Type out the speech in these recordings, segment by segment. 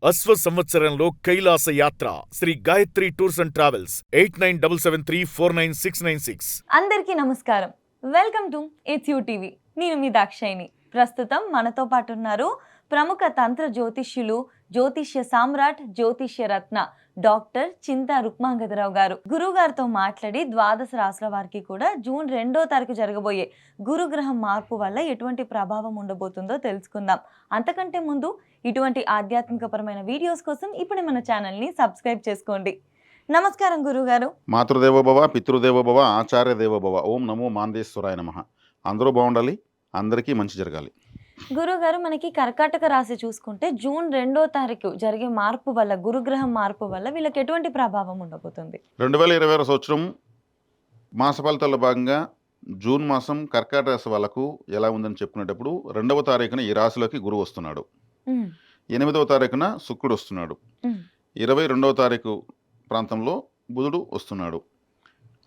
అశ్వ సంవత్సరంలో కైలాస యాత్ర Sri Gayatri tours and travels 8977349696. అందరికీ నమస్కారం. Welcome to it's TV. నేను మీ దాక్షాయిని. ప్రస్తుతం మనతో పాటు ఉన్నారు ప్రముఖ తంత్ర జ్యోతిష్యులు, జ్యోతిష్య సామ్రాట్, జ్యోతిష్య రత్న డాక్టర్ చింతా రుక్మాంగదరావు గారు. గురువు గారితో మాట్లాడి ద్వాదశ రాశుల వారికి కూడా జూన్ 2వ తారీఖు జరగబోయే గురుగ్రహం మార్పు వల్ల ఎటువంటి ప్రభావం ఉండబోతుందో తెలుసుకుందాం. అంతకంటే ముందు ఇటువంటి ఆధ్యాత్మికపరమైన వీడియోస్ కోసం ఇప్పుడు మన ఛానల్ని సబ్స్క్రైబ్ చేసుకోండి. నమస్కారం గురుగారు. మాతృదేవోభవ, పితృదేవోభవ, ఆచార్య దేవోభవ. ఓం నమో మాందేశ్వరాయ నమః. అందరూ బాగుండాలి, అందరికీ మంచి జరగాలి. గురుగారు, మనకి కర్కాటక రాశి చూసుకుంటే జూన్ 2వ తారీఖు జరిగే మార్పు వల్ల, గురుగ్రహం మార్పు వల్ల వీళ్ళకి ఎటువంటి ప్రభావం ఉండబోతుంది? 2020 సంవత్సరం మాస ఫలితాల్లో భాగంగా జూన్ మాసం కర్కాటక రాశి వాళ్ళకు ఎలా ఉందని చెప్పుకునేటప్పుడు 2వ తారీఖున ఈ రాశిలోకి గురువు వస్తున్నాడు. 8వ తారీఖున శుక్రుడు వస్తున్నాడు. 22వ తారీఖు ప్రాంతంలో బుధుడు వస్తున్నాడు.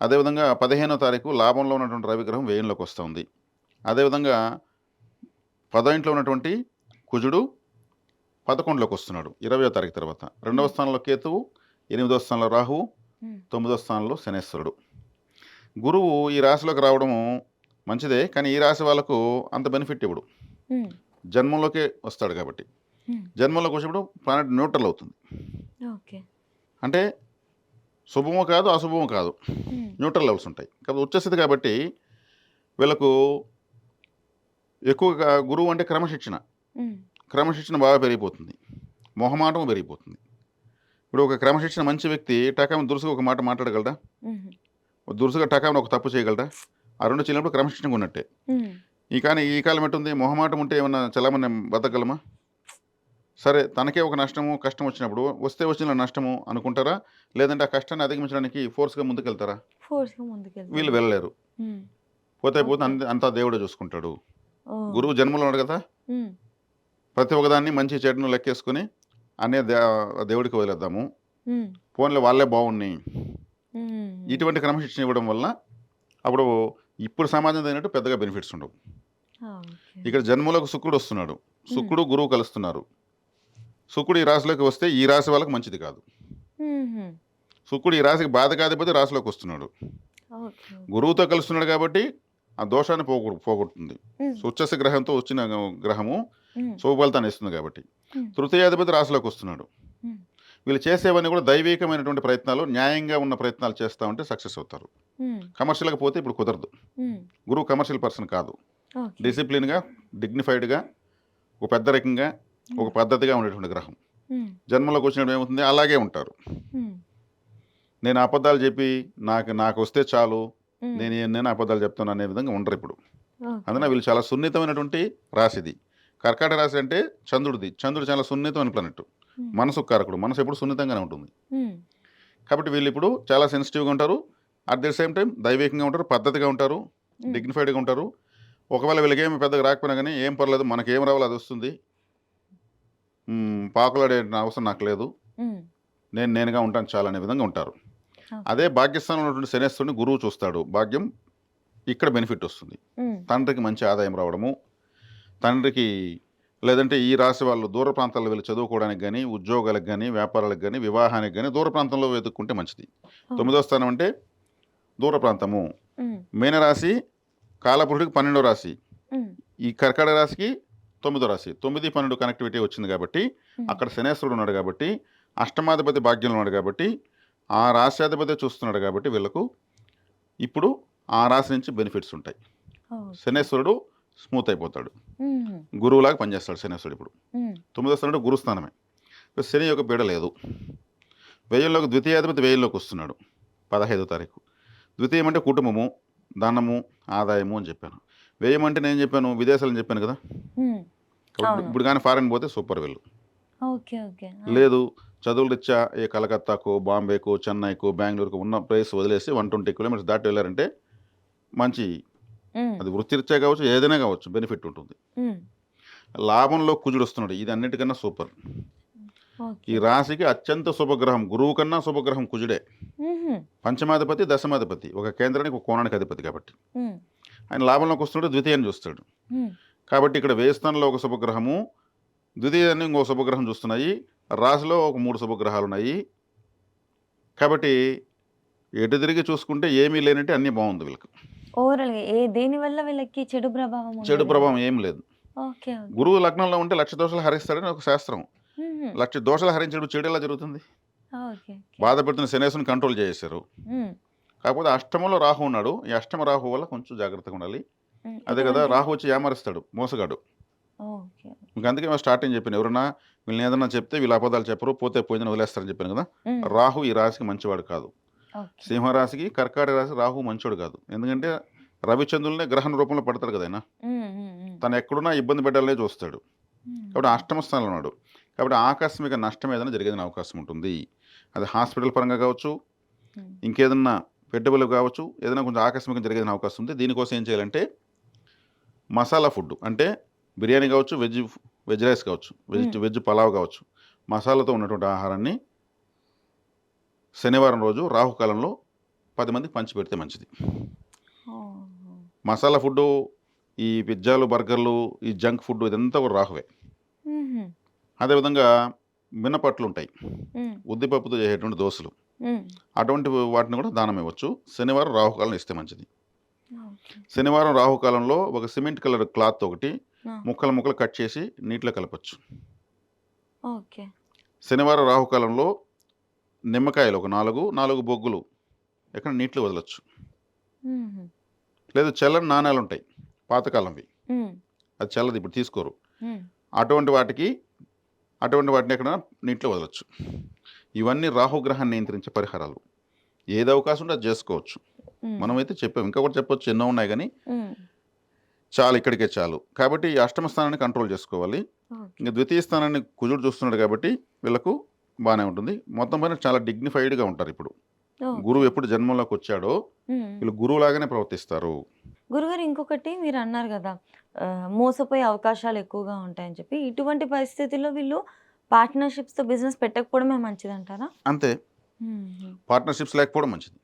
అదేవిధంగా 15వ తారీఖు లాభంలో ఉన్నటువంటి రవిగ్రహం వ్యయంలోకి వస్తుంది. అదేవిధంగా 10వ ఇంట్లో ఉన్నటువంటి కుజుడు 11లోకి వస్తున్నాడు 20వ తారీఖు తర్వాత. 2వ స్థానంలో కేతువు, 8వ స్థానంలో రాహువు, 9వ స్థానంలో శనేశ్వరుడు. గురువు ఈ రాశిలోకి రావడము మంచిదే, కానీ ఈ రాశి వాళ్ళకు అంత బెనిఫిట్ ఇవ్వడు. జన్మంలోకే వస్తాడు కాబట్టి జన్మంలోకి వచ్చినప్పుడు ప్లానెట్ న్యూట్రల్ అవుతుంది. అంటే శుభము కాదు, అశుభము కాదు, న్యూట్రల్ లెవెల్స్ ఉంటాయి కాబట్టి వచ్చేస్తుంది. కాబట్టి వీళ్ళకు ఎక్కువగా గురువు అంటే క్రమశిక్షణ బాగా పెరిగిపోతుంది, మొహమాటం పెరిగిపోతుంది. ఇప్పుడు ఒక క్రమశిక్షణ మంచి వ్యక్తి టకామ దురుసుగా ఒక మాట మాట్లాడగలరా? దురుసుగా టకామని ఒక తప్పు చేయగలరా? ఆ రెండు చేయనప్పుడు క్రమశిక్షణగా ఉన్నట్టే. కానీ ఈ కాలం ఎట్టుంది, మొహమాటం ఉంటే ఏమన్నా చలామని బతకగలమా? సరే, తనకే ఒక నష్టము కష్టం వచ్చినప్పుడు వచ్చిన నష్టము అనుకుంటారా, లేదంటే ఆ కష్టాన్ని అధిగమించడానికి ఫోర్స్గా ముందుకెళ్తారా? వీళ్ళు వెళ్ళలేరు. పోతే అంతా దేవుడే చూసుకుంటాడు. గురువు జన్మలో ఉన్నాడు కదా, ప్రతి ఒక్కదాన్ని మంచి చెడును లెక్కేసుకుని అనే దేవుడికి వదిలేద్దాము, ఫోన్లో వాళ్ళే బాగున్నాయి. ఇటువంటి క్రమశిక్షణ ఇవ్వడం వల్ల అప్పుడు ఇప్పుడు సమాజం తగినట్టు పెద్దగా బెనిఫిట్స్ ఉండవు. ఇక్కడ జన్మలోకి శుక్రుడు వస్తున్నాడు, శుక్రుడు గురువు కలుస్తున్నారు. శుక్రుడు ఈ రాశిలోకి వస్తే ఈ రాశి వాళ్ళకి మంచిది కాదు. శుక్రుడు ఈ రాశికి బాధ కాకపోతే రాశిలోకి వస్తున్నాడు, గురువుతో కలుస్తున్నాడు కాబట్టి ఆ దోషాన్ని పోగొడుతుంది. ఉచ్చస గ్రహంతో వచ్చిన గ్రహము శుభఫలితాన్ని ఇస్తుంది కాబట్టి. తృతీయాధిపతి రాశిలోకి వస్తున్నాడు. వీళ్ళు చేసేవన్నీ కూడా దైవికమైనటువంటి ప్రయత్నాలు, న్యాయంగా ఉన్న ప్రయత్నాలు చేస్తూ ఉంటే సక్సెస్ అవుతారు. కమర్షియల్గా పోతే ఇప్పుడు కుదరదు. గురువు కమర్షియల్ పర్సన్ కాదు, డిసిప్లిన్గా, డిగ్నిఫైడ్గా, ఒక పెద్ద రకంగా, ఒక పద్ధతిగా ఉండేటువంటి గ్రహం. జన్మలోకి వచ్చినప్పుడు ఏమవుతుంది, అలాగే ఉంటారు. నేను అబద్ధాలు చెప్పి నాకు వస్తే చాలు, నేను అబద్ధాలు చెప్తాను అనే విధంగా ఉండరు ఇప్పుడు. అందున వీళ్ళు చాలా సున్నితమైనటువంటి రాశిది. కర్కాటక రాశి అంటే చంద్రుడిది. చంద్రుడు చాలా సున్నితమైన ప్లానెట్, మనసు కారకుడు. మనసు ఎప్పుడు సున్నితంగానే ఉంటుంది. కాబట్టి వీళ్ళు ఇప్పుడు చాలా సెన్సిటివ్గా ఉంటారు. అట్ ది సేమ్ టైం దైవికంగా ఉంటారు, పద్ధతిగా ఉంటారు, డిగ్నిఫైడ్గా ఉంటారు. ఒకవేళ వీళ్ళకి ఏమి పెద్దగా రాకపోయినా కానీ ఏం పర్లేదు, మనకేం రావాలో అది వస్తుంది, పాకులాడే అవసరం నాకు లేదు, నేనుగా ఉంటాను చాలా అనే విధంగా ఉంటారు. అదే భాగ్యస్థానంలో ఉన్నటువంటి శనేశ్వరుని గురువు చూస్తాడు. భాగ్యం ఇక్కడ బెనిఫిట్ వస్తుంది. తండ్రికి మంచి ఆదాయం రావడము, తండ్రికి లేదంటే ఈ రాశి వాళ్ళు దూర ప్రాంతాల్లో వెళ్ళి చదువుకోవడానికి కానీ, ఉద్యోగాలకు కానీ, వ్యాపారాలకు కానీ, వివాహానికి కానీ దూర ప్రాంతంలో వెతుక్కుంటే మంచిది. 9వ స్థానం అంటే దూర ప్రాంతము. మీనరాశి కాలపురుషుడికి 12వ రాశి, ఈ కర్కాటక రాశికి 9వ రాశి. 9, 12 కనెక్టివిటీ వచ్చింది కాబట్టి అక్కడ శనేశ్వరుడు ఉన్నాడు కాబట్టి, అష్టమాధిపతి భాగ్యంలో ఉన్నాడు కాబట్టి, ఆ రాశ్యాధిపతి చూస్తున్నాడు కాబట్టి వీళ్ళకు ఇప్పుడు ఆ రాశి నుంచి బెనిఫిట్స్ ఉంటాయి. శనేశ్వరుడు స్మూత్ అయిపోతాడు, గురువులాగా పనిచేస్తాడు శనేశ్వరుడు. ఇప్పుడు 9వ స్థానం గురుస్థానమే. శని యొక్క పీడ లేదు. వ్యయంలోకి ద్వితీయాధిపతి వ్యయంలోకి వస్తున్నాడు 15వ తారీఖు. ద్వితీయం అంటే కుటుంబము, ధనము, ఆదాయము అని చెప్పాను. వ్యయం అంటే నేను చెప్పాను విదేశాలని చెప్పాను కదా. ఇప్పుడు కానీ ఫారెన్ పోతే సూపర్ వెళ్ళు. లేదు, చదువుల రీత్యా ఏ కలకత్తాకు, బాంబేకు, చెన్నైకు, బెంగళూరుకు ఉన్న ప్లేస్ వదిలేసి 120 కిలోమీటర్స్ దాటి వెళ్ళారంటే మంచి, అది వృత్తిరీత్యా కావచ్చు, ఏదైనా కావచ్చు, బెనిఫిట్ ఉంటుంది. లాభంలో కుజుడు వస్తున్నాడు, ఇది అన్నిటికన్నా సూపర్. ఈ రాశికి అత్యంత శుభగ్రహం, గురువు కన్నా శుభగ్రహం కుజుడే. పంచమాధిపతి, దశమాధిపతి, ఒక కేంద్రానికి ఒక కోణానికి అధిపతి కాబట్టి ఆయన లాభంలోకి వస్తున్నాడు, ద్వితీయాన్ని చూస్తాడు. కాబట్టి ఇక్కడ వ్యయస్థానంలో ఒక శుభగ్రహము, ద్వితీయాన్ని ఇంకో శుభగ్రహం చూస్తున్నాయి. రాశిలో ఒక 3 శుభగ్రహాలు ఉన్నాయి. కాబట్టి ఎటు తిరిగి చూసుకుంటే ఏమీ లేనట్టే అన్నీ బాగుంది వీళ్ళకి. ఓవరాల్‌గా దేని వల్ల వీళ్ళకి చెడు ప్రభావం చెడు ఉండదు? ప్రభావం ఏం లేదు. ఓకే. ఓకే. గురువు లగ్నంలో ఉంటే 1,00,000 దోషాలు హరిస్తాడని ఒక శాస్త్రం. హుహు. 1,00,000 దోషాలు హరించడం చెడు ఎలా జరుగుతుంది? ఓకే. ఓకే. బాధ పెడుతున్న శనేశ్వరుని కంట్రోల్ చేసేశారు. హ్మ్. కాకపోతే అష్టమంలో రాహు ఉన్నాడు. ఈ అష్టమ రాహు వల్ల కొంచెం జాగ్రత్తగా ఉండాలి. హ్మ్. అదే కదా ఎటువంటి రాహు వచ్చి ఏమారుస్తాడు, మోసగాడు. ఓకే. ఇంక అందుకే మేము స్టార్టింగ్ చెప్పాను. ఎవరన్నా వీళ్ళని ఏదన్నా చెప్తే వీళ్ళు అబద్ధాలు చెప్పరు, పోతే పోయిందని వదిలేస్తారని చెప్పాను కదా. హ్మ్. రాహు ఈ రాశికి మంచివాడు కాదు. ఓకే. సింహరాశికి కర్కాటక రాశి రాహు మంచోడు కాదు. ఎందుకంటే రవిచంద్రులనే గ్రహణ రూపంలో పడతాడు కదా ఆయన. హ్మ్. హ్మ్. హ్మ్. తను ఎక్కడున్నా ఇబ్బంది పెట్టాలనే చూస్తాడు. హ్మ్. కాబట్టి అష్టమ స్థానంలో ఉన్నాడు. కాబట్టి ఆకస్మిక నష్టం ఏదైనా జరిగేదని అవకాశం ఉంటుంది. అది హాస్పిటల్ పరంగా కావచ్చు, హ్మ్. ఇంకేదన్నా పెట్టుబడులు కావచ్చు, ఏదైనా కొంచెం ఆకస్మికంగా జరిగేదని అవకాశం ఉంది. దీనికోసం ఏం చేయాలంటే మసాలా ఫుడ్ అంటే బిర్యానీ కావచ్చు, వెజ్ రైస్ కావచ్చు, వెజ్ పలావ్ కావచ్చు, మసాలాతో ఉన్నటువంటి ఆహారాన్ని శనివారం రోజు రాహుకాలంలో 10 మందికి పంచిపెడితే మంచిది. ఓహో! మసాలా ఫుడ్డు, ఈ పిజ్జాలు, బర్గర్లు, ఈ జంక్ ఫుడ్ ఇదంతా కూడా రాహువే. హుహు. అదేవిధంగా మినపట్లు ఉంటాయి, హ్మ్. ఉద్దిపప్పుతో చేసేటువంటి దోశలు, హ్మ్. అటువంటి వాటిని కూడా దానం ఇవ్వచ్చు. శనివారం రాహుకాలం ఇస్తే మంచిది. ఓకే. శనివారం రాహుకాలంలో ఒక సిమెంట్ కలర్ క్లాత్ ఒకటి ఆ! ముక్కలు కట్ చేసి నీటిలో కలపచ్చు. ఓకే. శనివారం రాహుకాలంలో నిమ్మకాయలు ఒక 4 బొగ్గులు ఎక్కడ నీటిలో వదలొచ్చు. హుహు. లేదు చల్లని నాణాలు ఉంటాయి పాతకాలంవి, హ్మ్. అది చల్లది ఇప్పుడు తీసుకోరు. హ్మ్. అటువంటి వాటిని ఎక్కడ నీటిలో వదలొచ్చు. ఇవన్నీ రాహుగ్రహాన్ని నియంత్రించే పరిహారాలు. ఏది అవకాశం ఉంటే అది చేసుకోవచ్చు. హ్మ్. మనమైతే చెప్పాం, ఇంకా కూడా చెప్పొచ్చు, ఎన్నో ఉన్నాయి కానీ హ్మ్. చాలు, ఇక్కడికే చాలు. కాబట్టి ఈ అష్టమ స్థానాన్ని కంట్రోల్ చేసుకోవాలి. ఓకే. ఇంకా ద్వితీయ స్థానాన్ని కుజుడు చూస్తున్నాడు కాబట్టి వీళ్ళకు బాగానే ఉంటుంది. మొత్తం పైన చాలా డిగ్నిఫైడ్గా ఉంటారు. ఇప్పుడు ఓకే. గురువు ఎప్పుడు జన్మంలోకి వచ్చాడో హ్మ్. వీళ్ళు గురువులాగానే ప్రవర్తిస్తారు. గురుగారు ఇంకొకటి మీరన్నారు గదా! మోసపోయే అవకాశాలు ఎక్కువగా ఉంటాయని చెప్పి. ఇటువంటి పరిస్థితుల్లో వీళ్ళు పార్ట్నర్‌షిప్స్‌తో బిజినెస్ పెట్టకపోవడమే మంచిదంటారా? అంతే, హుహు. పార్ట్నర్షిప్స్ లేకపోవడం మంచిది,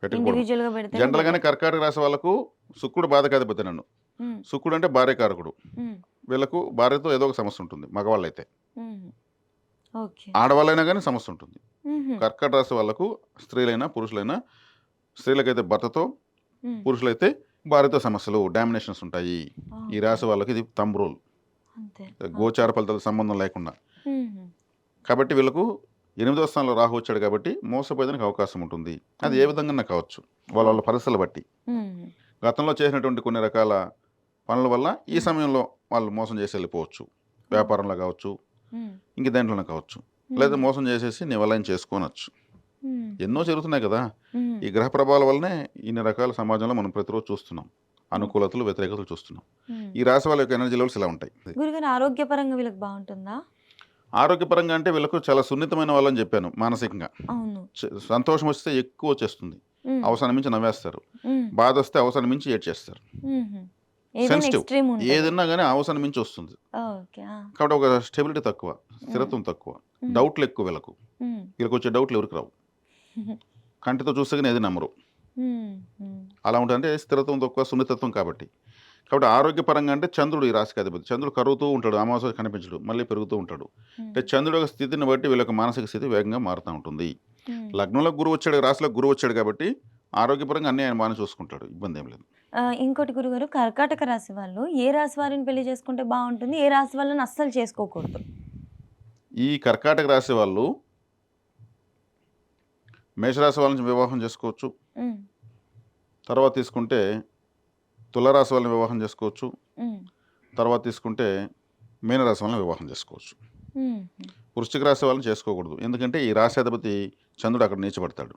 పెట్టకపోవడం. ఇండివిడ్యువల్‌గా పెడితేనే జనరల్గానే బెటర్. కర్కాటక రాశి వాళ్ళకు శుక్రుడు బాధకాధిపతి నన్ను. హ్మ్. శుక్రుడు అంటే భార్యకారకుడు. హ్మ్. వీళ్ళకు భార్యతో ఏదో ఒక సమస్య ఉంటుంది మగవాళ్ళైతే. హుహు. ఓకే. ఆడవాళ్ళైనా కానీ సమస్య ఉంటుంది. హుహు. కర్కాటక రాశి వాళ్ళకు స్త్రీలైనా పురుషులైనా, స్త్రీలకైతే భర్తతో, హ్మ్. పురుషులైతే భార్యతో సమస్యలు, డామినేషన్స్ ఉంటాయి. ఈ ఓకే. రాశి వాళ్ళకి ఇది థంబ్ రూల్, అంతే. ఓకే. గోచార ఫలితాలకు సంబంధం లేకుండా. హుహు. కాబట్టి వీళ్ళకు 8వ స్థానంలో రాహు వచ్చాడు కాబట్టి మోసపోయేదానికి అవకాశం ఉంటుంది. అది ఏ హ్మ్. విధంగా కావచ్చు, వాళ్ళ ఓకే. పరిస్థితులు బట్టి. హుహు. గతంలో చేసినటువంటి కొన్ని రకాల పనుల వల్ల ఈ హ్మ్. సమయంలో వాళ్ళు మోసం చేసి వెళ్ళిపోవచ్చు. ఓకే. వ్యాపారంలో కావచ్చు, హ్మ్. ఇంక దేంట్లోనే కావచ్చు. లేదా హ్మ్. మోసం చేసేసి నివలయం చేసుకోనొచ్చు. హ్మ్. ఎన్నో జరుగుతున్నాయి కదా. హ్మ్. ఈ గ్రహ ప్రభావాల వల్లనే ఇన్ని రకాల సమాజంలో మనం ప్రతిరోజు చూస్తున్నాం. ఓకే. అనుకూలతలు, వ్యతిరేకతలు చూస్తున్నాం. హ్మ్. ఈ రాశి వాళ్ళ యొక్క ఎనర్జీ లెవెల్స్ ఇలా ఉంటాయి. గురుగారు ఆరోగ్యపరంగా వీళ్ళకి బావుంటుందా? ఆరోగ్యపరంగా అంటే వీళ్ళకు చాలా సున్నితమైన వాళ్ళని చెప్పాను మానసికంగా. అవును. సంతోషం వస్తే ఎక్కువ వచ్చేస్తుంది. హ్మ్. అవసరం మించి నవ్వేస్తారు. హ్మ్. బాధ వస్తే అవసరం మించి ఏడ్చేస్తారు. హుహు. ఏదైనా సెన్సిటివ్. ఎక్స్‌ట్రీమ్ ఉంటది. ఏదన్నా గానీ అవసరం మించి వస్తుంది. ఓకే. ఆ! కాబట్టి ఒక స్టెబిలిటీ తక్కువ, హ్మ్. స్థిరత్వం తక్కువ, హ్మ్. డౌట్‌లు ఎక్కువ వీళ్ళకు. హ్మ్. వీళ్ళకొచ్చే డౌట్‌లు ఎవరికీ రావు. కంటితో చూస్తే గాని ఏది నమ్మరు. హ్మ్. హ్మ్. అలా ఉంటుంది. అంటే స్థిరత్వం తక్కువ, సున్నితత్వం కాబట్టి. కాబట్టి ఆరోగ్యపరంగా అంటే చంద్రుడు ఈ రాశికి అధిపతి. చంద్రుడు కరుగుతూ ఉంటాడు. అమావాస్య కనిపించడు. మళ్ళీ పెరుగుతూ ఉంటాడు. హ్మ్. అంటే చంద్రుడి యొక్క స్థితిని బట్టి వీళ్ళకి మానసిక స్థితి వేగంగా మారుతూ ఉంటుంది. హ్మ్. లగ్నంలో గురువు వచ్చాడు, రాశిలో గురువు వచ్చాడు కాబట్టి ఆరోగ్యపరంగా అన్నీ ఆయన బాగానే చూసుకుంటాడు. ఇబ్బంది ఏం లేదు. ఇంకోటి గురుగారు కర్కాటక రాశి వాళ్ళు ఏ రాశి వారిని పెళ్లి చేసుకుంటే బావుంటుంది? ఏ రాశి వాళ్ళని అస్సలు చేసుకోకూడదు? ఈ కర్కాటక రాశి వాళ్ళు మేషరాశి వాళ్ళని వివాహం చేసుకోవచ్చు. హ్మ్. తర్వాత తీసుకుంటే తులారాశి వాళ్ళని వివాహం చేసుకోవచ్చు. హ్మ్. తర్వాత తీసుకుంటే మీనరాశి వాళ్ళని వివాహం చేసుకోవచ్చు. హుహు. వృశ్చిక రాశి వాళ్ళని చేసుకోకూడదు. ఎందుకంటే ఈ రాశాధిపతి చంద్రుడు అక్కడ నీచబడతాడు.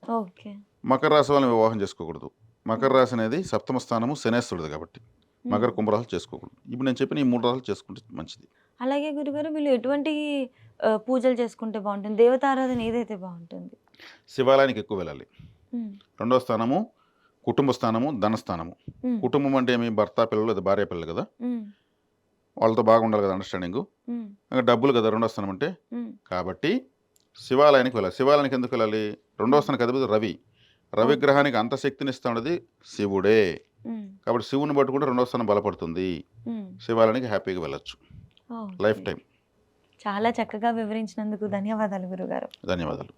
ఓకే. మకర రాశి వాళ్ళని వివాహం చేసుకోకూడదు. మకర హ్మ్. రాశి అనేది సప్తమ స్థానము శనేశ్వరుడు కాబట్టి మకర, హ్మ్. కుంభరాశులు చేసుకోకూడదు. ఇప్పుడు నేను చెప్పిన ఈ 3 రాశులు చేసుకుంటే మంచిది. అలాగే గురుగారు వీళ్ళు ఎటువంటి పూజలు చేసుకుంటే బావుంటుంది? దేవతారాధన ఏదైతే బావుంటుంది? శివాలయానికి ఎక్కువ వెళ్ళాలి. హ్మ్. రెండో స్థానము కుటుంబ స్థానము, ధనస్థానము. హ్మ్. కుటుంబం అంటే ఏమి, భర్త, పిల్లలు లేదా భార్య పిల్లలు కదా. హ్మ్. వాళ్ళతో బాగుండాలి కదా, అండర్స్టాండింగు. హ్మ్. ఇంకా డబ్బులు కదా రెండో స్థానం అంటే. హ్మ్. కాబట్టి శివాలయానికి వెళ్ళాలి. శివాలయానికి ఎందుకు వెళ్ళాలి? రెండో హ్మ్. స్థానానికి అధిపతి రవి. ఓకే. రవిగ్రహానికి అంత శక్తిని ఇస్తున్నది శివుడే. హ్మ్. కాబట్టి శివుని పట్టుకుంటే రెండో స్థానం బలపడుతుంది. హ్మ్. శివాలయానికి హ్యాపీగా వెళ్ళొచ్చు లైఫ్ ఓకే. టైం. చాలా చక్కగా వివరించినందుకు ధన్యవాదాలు గురుగారు. ధన్యవాదాలు.